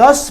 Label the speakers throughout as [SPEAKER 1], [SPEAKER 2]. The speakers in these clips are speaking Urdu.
[SPEAKER 1] 10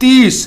[SPEAKER 1] 30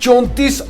[SPEAKER 1] 34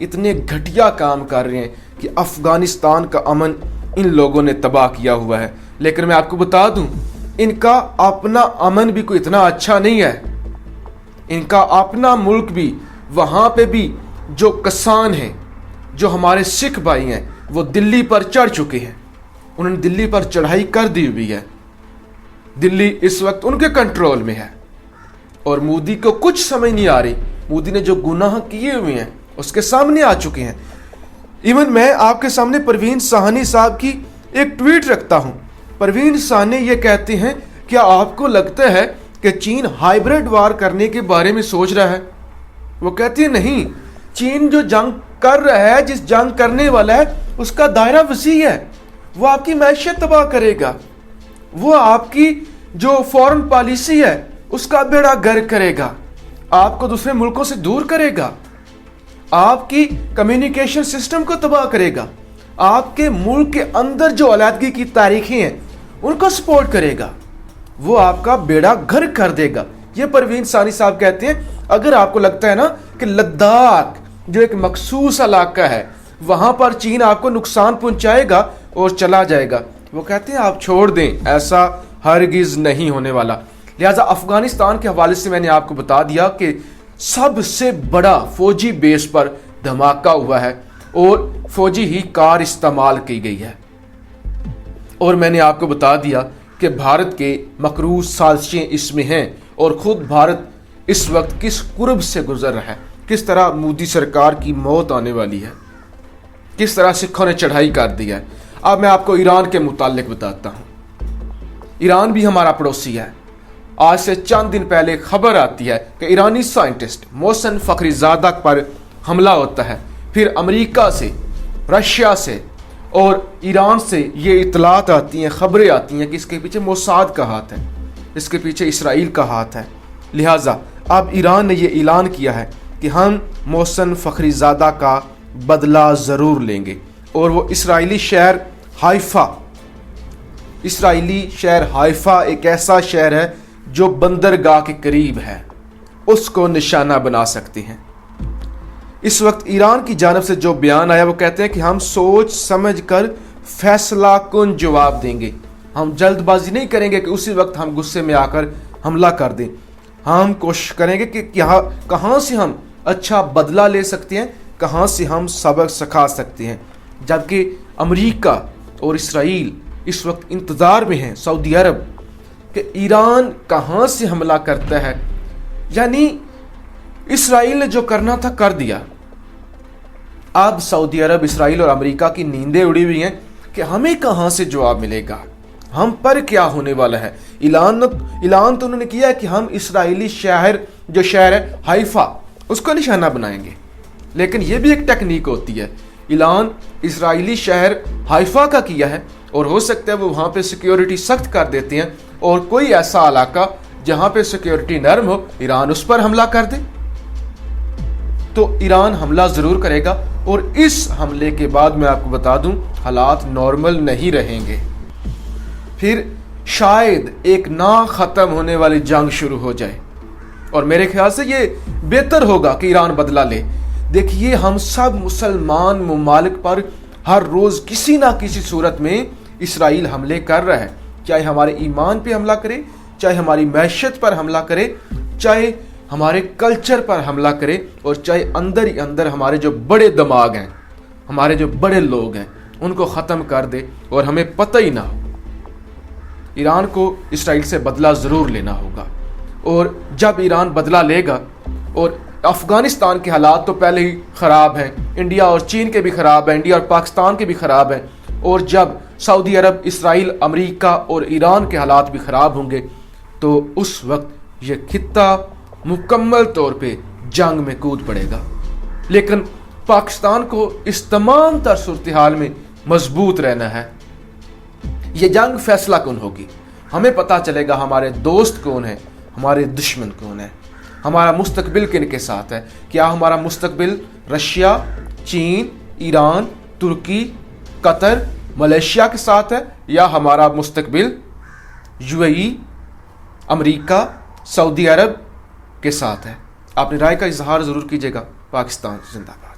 [SPEAKER 1] اتنے گھٹیا کام کر رہے ہیں کہ افغانستان کا امن ان لوگوں نے تباہ کیا ہوا ہے. لیکن میں آپ کو بتا دوں ان کا اپنا امن بھی کوئی اتنا اچھا نہیں ہے. ان کا اپنا ملک بھی، وہاں پہ بھی جو کسان ہیں، جو ہمارے سکھ بھائی ہیں، وہ دلی پر چڑھ چکے ہیں. انہوں نے دلی پر چڑھائی کر دی ہوئی ہے. دلی اس وقت ان کے کنٹرول میں ہے اور مودی کو کچھ سمجھ نہیں آ رہی. مودی نے جو گناہ کیے ہوئے ہیں اس کے سامنے آ چکے ہیں. ایون میں آپ کے سامنے پروین سہانی صاحب کی ایک ٹویٹ رکھتا ہوں. پروین سہانی یہ کہتے ہیں کیا آپ کو لگتا ہے کہ چین ہائیبریڈ وار کرنے کے بارے میں سوچ رہا ہے؟ وہ کہتے ہیں نہیں، چین جو جنگ کر رہا ہے، جس جنگ کرنے والا ہے، اس کا دائرہ وسیع ہے. وہ آپ کی معیشت تباہ کرے گا، وہ آپ کی جو فورن پالیسی ہے اس کا بیڑا گرک کرے گا، آپ کو دوسرے ملکوں سے دور کرے گا، آپ کی کمیونیکیشن سسٹم کو تباہ کرے گا، آپ کے ملک کے اندر جو علیحدگی کی تاریخیں ہیں ان کو سپورٹ کرے گا، وہ آپ کا بیڑا گرک کر دے گا. یہ پروین سہانی صاحب کہتے ہیں اگر آپ کو لگتا ہے نا کہ لداخ جو ایک مخصوص علاقہ ہے وہاں پر چین آپ کو نقصان پہنچائے گا اور چلا جائے گا، وہ کہتے ہیں آپ چھوڑ دیں، ایسا ہرگز نہیں ہونے والا. لہٰذا افغانستان کے حوالے سے میں نے آپ کو بتا دیا کہ سب سے بڑا فوجی بیس پر دھماکہ ہوا ہے اور فوجی ہی کار استعمال کی گئی ہے. اور میں نے آپ کو بتا دیا کہ بھارت کے مکروہ سازشیں اس میں ہیں اور خود بھارت اس وقت کس کرب سے گزر رہا ہے، کس طرح مودی سرکار کی موت آنے والی ہے، کس طرح سکھوں نے چڑھائی کر دی ہے. اب میں آپ کو ایران کے متعلق بتاتا ہوں. ایران بھی ہمارا پڑوسی ہے. آج سے چند دن پہلے خبر آتی ہے کہ ایرانی سائنٹسٹ محسن فخری زادہ پر حملہ ہوتا ہے. پھر امریکہ سے، رشیا سے اور ایران سے یہ اطلاعات آتی ہیں، خبریں آتی ہیں کہ اس کے پیچھے موساد کا ہاتھ ہے، اس کے پیچھے اسرائیل کا ہاتھ ہے. لہٰذا اب ایران نے یہ اعلان کیا ہے کہ ہم محسن فخری زادہ کا بدلہ ضرور لیں گے. اور وہ اسرائیلی شہر حائفہ ایک ایسا شہر ہے جو بندرگاہ کے قریب ہے، اس کو نشانہ بنا سکتے ہیں. اس وقت ایران کی جانب سے جو بیان آیا وہ کہتے ہیں کہ ہم سوچ سمجھ کر فیصلہ کن جواب دیں گے. ہم جلد بازی نہیں کریں گے کہ اسی وقت ہم غصے میں آ کر حملہ کر دیں. ہم کوشش کریں گے کہ کہاں سے ہم اچھا بدلہ لے سکتے ہیں، کہاں سے ہم سبق سکھا سکتے ہیں. جبکہ امریکہ اور اسرائیل اس وقت انتظار میں ہیں، سعودی عرب، کہ ایران کہاں سے حملہ کرتا ہے. یعنی اسرائیل نے جو کرنا تھا کر دیا. اب سعودی عرب، اسرائیل اور امریکہ کی نیندیں اڑی ہوئی ہیں کہ ہمیں کہاں سے جواب ملے گا، ہم پر کیا ہونے والا ہے. اعلان تو انہوں نے کیا ہے کہ ہم اسرائیلی شہر ہے حائفہ، اس کو نشانہ بنائیں گے. لیکن یہ بھی ایک ٹیکنیک ہوتی ہے. اعلان اسرائیلی شہر حائفہ کا کیا ہے اور ہو سکتا ہے وہ وہاں پہ سیکیورٹی سخت کر دیتے ہیں اور کوئی ایسا علاقہ جہاں پہ سیکیورٹی نرم ہو ایران اس پر حملہ کر دے. تو ایران حملہ ضرور کرے گا اور اس حملے کے بعد میں آپ کو بتا دوں حالات نارمل نہیں رہیں گے. پھر شاید ایک نہ ختم ہونے والی جنگ شروع ہو جائے اور میرے خیال سے یہ بہتر ہوگا کہ ایران بدلہ لے. دیکھیے ہم سب مسلمان ممالک پر ہر روز کسی نہ کسی صورت میں اسرائیل حملے کر رہا ہے، چاہے ہمارے ایمان پہ حملہ کرے، چاہے ہماری معیشت پر حملہ کرے، چاہے ہمارے کلچر پر حملہ کرے اور چاہے اندر ہی اندر ہمارے جو بڑے دماغ ہیں، ہمارے جو بڑے لوگ ہیں ان کو ختم کر دے اور ہمیں پتہ ہی نہ ہو. ایران کو اسرائیل سے بدلہ ضرور لینا ہوگا اور جب ایران بدلہ لے گا، اور افغانستان کے حالات تو پہلے ہی خراب ہیں، انڈیا اور چین کے بھی خراب ہیں، انڈیا اور پاکستان کے بھی خراب ہیں، اور جب سعودی عرب، اسرائیل، امریکہ اور ایران کے حالات بھی خراب ہوں گے تو اس وقت یہ خطہ مکمل طور پہ جنگ میں کود پڑے گا. لیکن پاکستان کو اس تمام تر صورتحال میں مضبوط رہنا ہے. یہ جنگ فیصلہ کن ہوگی. ہمیں پتہ چلے گا ہمارے دوست کون ہیں، ہمارے دشمن کون ہیں، ہمارا مستقبل کن کے ساتھ ہے. کیا ہمارا مستقبل رشیا، چین، ایران، ترکی، قطر، ملیشیا کے ساتھ ہے، یا ہمارا مستقبل UAE، امریکہ، سعودی عرب کے ساتھ ہے. اپنی رائے کا اظہار ضرور کیجیے گا. پاکستان زندہ باد.